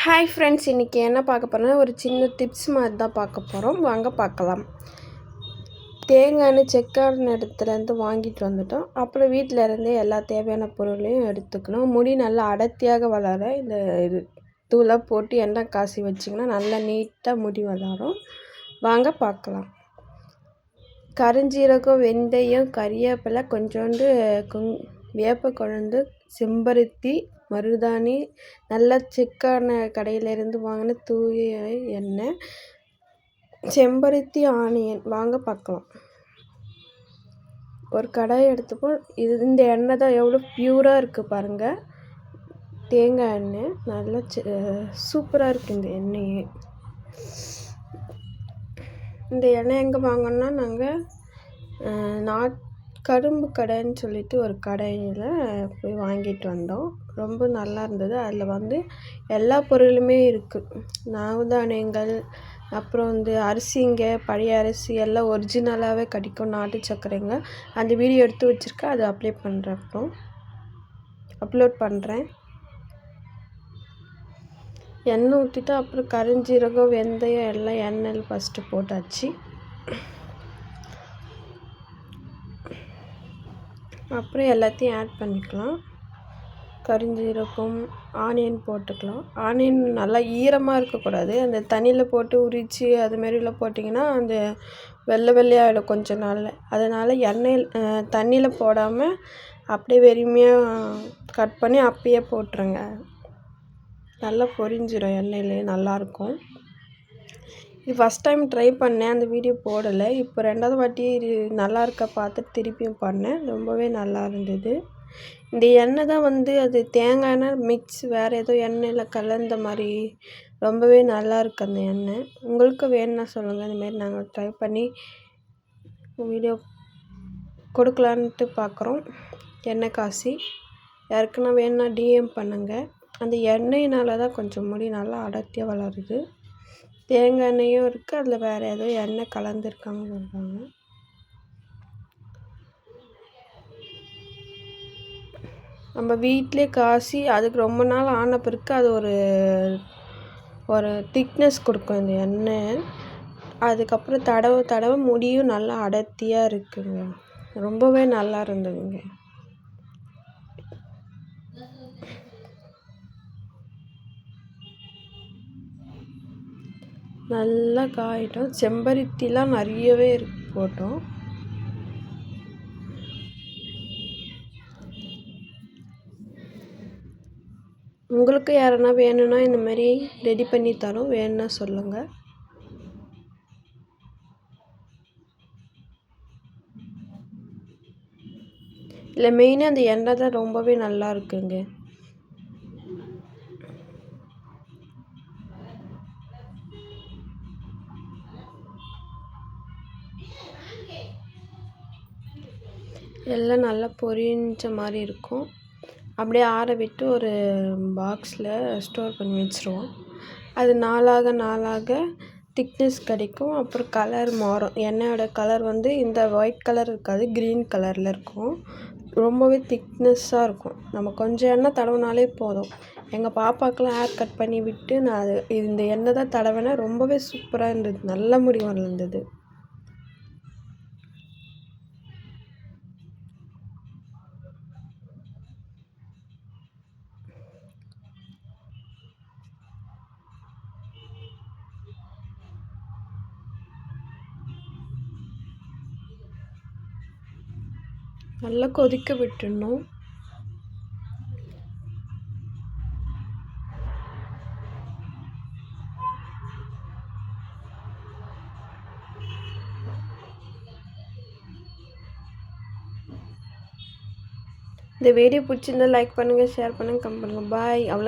Hi friends, இன்றைக்கி என்ன பார்க்க போகிறோன்னா ஒரு சின்ன டிப்ஸ் மாதிரி தான் பார்க்க போகிறோம். வாங்க பார்க்கலாம். தேங்காய் எண்ணெய் செக்கான இடத்துலேருந்து வாங்கிட்டு வந்துட்டோம். அப்புறம் வீட்டில் இருந்தே எல்லா தேவையான பொருளையும் எடுத்துக்கணும். முடி நல்லா அடர்த்தியாக வளர இந்த இது தூளை போட்டு எண்ணெய் காசி வச்சிங்கன்னா நல்லா நீட்டாக முடி வளரும். வாங்க பார்க்கலாம். கருஞ்சீரகம், வெந்தயம், கறிவேப்பிலை, கொஞ்சோண்டு வேப்ப கொழுந்து, செம்பருத்தி, மருதாணி, நல்லா செக்கான கடையிலேருந்து வாங்கின தூய எண்ணெய், செம்பருத்தி, ஆனியன். வாங்க பார்க்கலாம். ஒரு கடாயை எடுத்துப்போம். இந்த எண்ணெய் தான் எவ்வளோ ப்யூராக இருக்குது பாருங்கள். தேங்காய் எண்ணெய் நல்லா சூப்பராக இருக்குது இந்த எண்ணெயே. இந்த எண்ணெய் எங்கே வாங்கினோன்னா நாங்கள் கரும்பு கடைன்னு சொல்லிட்டு ஒரு கடையில் போய் வாங்கிட்டு வந்தோம். ரொம்ப நல்லா இருந்தது. அதில் எல்லா பொருளுமே இருக்குது. நவதானியங்கள், அப்புறம் அரிசிங்க, பழைய அரிசி எல்லாம் ஒரிஜினலாகவே கிடைக்கும். நாட்டு சர்க்கரைங்க. அந்த வீடியோ எடுத்து வச்சுருக்கேன். அதை அப்லோட் பண்ணுறேன். எண்ணெய் ஊற்றிட்டு அப்புறம் கருஞ்சீரகம், வெந்தயம் எல்லாம் எண்ணெயில் ஃபஸ்ட்டு போட்டாச்சு. அப்புறம் எல்லாத்தையும் ஆட் பண்ணிக்கலாம். கருஞ்சீரகம், ஆனியன் போட்டுக்கலாம். ஆனியன் நல்லா ஈரமாக இருக்கக்கூடாது. அந்த தண்ணியில் போட்டு உரித்து அதுமாரிலாம் போட்டிங்கன்னா அந்த வெள்ளையாகிடும் கொஞ்ச நாளில். அதனால் தண்ணியில் போடாமல் அப்படியே வெறுமையாக கட் பண்ணி அப்பயே போட்டுருங்க. நல்லா பொரிஞ்சிடும் எண்ணெயிலே, நல்லாயிருக்கும். இது ஃபஸ்ட் டைம் ட்ரை பண்ணேன், அந்த வீடியோ போடலை. இப்போ 2வது வாட்டி நல்லா இருக்க பார்த்துட்டு திருப்பியும் பண்ணேன். ரொம்பவே நல்லா இருந்தது. இந்த எண்ணெய் தான் அது தேங்காய் எண்ணெய் மிக்ஸ் வேறு ஏதோ எண்ணெயில் கலந்த மாதிரி ரொம்பவே நல்லா இருக்குது அந்த எண்ணெய். உங்களுக்கு வேணும்னா சொல்லுங்கள். இந்தமாரி நாங்கள் ட்ரை பண்ணி வீடியோ கொடுக்கலான்ட்டு பார்க்குறோம். எண்ணெய் காசி யாருக்குன்னா வேணும்னா டிஎம் பண்ணுங்கள். அந்த எண்ணெயினால தான் கொஞ்சம் முடி நல்லா அடர்த்தியாக வளருது. தேங்காய் எண்ணெயும் இருக்குது, அதில் வேறு ஏதோ எண்ணெய் கலந்துருக்காங்க சொல்கிறாங்க. நம்ம வீட்டிலே காசி அதுக்கு ரொம்ப நாள் ஆன பிறகு அது ஒரு திக்னஸ் கொடுக்கும் இந்த எண்ணெய். அதுக்கப்புறம் தடவை முடியும் நல்லா அடர்த்தியாக இருக்குங்க. ரொம்பவே நல்லா இருந்ததுங்க. நல்லா காயிட்டோம். செம்பருத்திலாம் நிறையவே போட்டோம். உங்களுக்கு யாருன்னா வேணும்னா இந்தமாரி ரெடி பண்ணி தரோம். வேணும்னா சொல்லுங்கள். இல்லை, மெயினாக அந்த எண்ணெய் தான் ரொம்பவே நல்லா இருக்குங்க. எல்லாம் நல்லா பொரிஞ்ச மாதிரி இருக்கும். அப்படியே ஆற விட்டு ஒரு பாக்ஸில் ஸ்டோர் பண்ணி வச்சுருவோம். அது நாளாக திக்னஸ் கிடைக்கும். அப்புறம் கலர் மாறும். எண்ணெயோட கலர் இந்த ஒயிட் கலர் இருக்காது, க்ரீன் கலரில் இருக்கும். ரொம்பவே திக்னஸ்ஸாக இருக்கும். நம்ம கொஞ்சம் எண்ணெய் தடவினாலே போதும். எங்கள் பாப்பாக்கெலாம் ஹேர் கட் பண்ணி விட்டு நான் இந்த எண்ணெய் தான் தடவினேன். ரொம்பவே சூப்பராக இருந்தது. நல்ல முடி வளர்ந்தது. நல்லா கொதிக்க விட்டுடணும். இந்த வீடியோ பிடிச்சிருந்தா லைக் பண்ணுங்கள், ஷேர் பண்ணுங்கள், கமெண்ட் பண்ணுங்கள். பாய். அவ்வளோ.